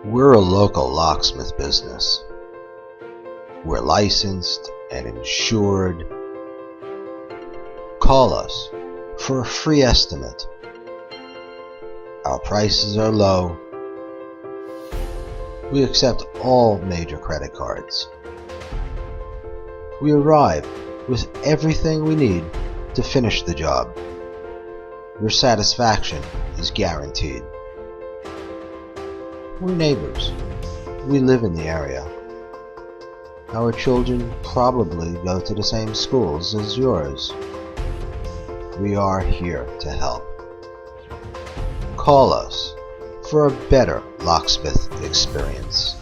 We're a local locksmith business. We're licensed and insured. Call us for a free estimate. Our prices are low. We accept all major credit cards. We arrive with everything we need to finish the job. Your satisfaction is guaranteed. We're neighbors. We live in the area. Our children probably go to the same schools as yours. We are here to help. Call us for a better locksmith experience.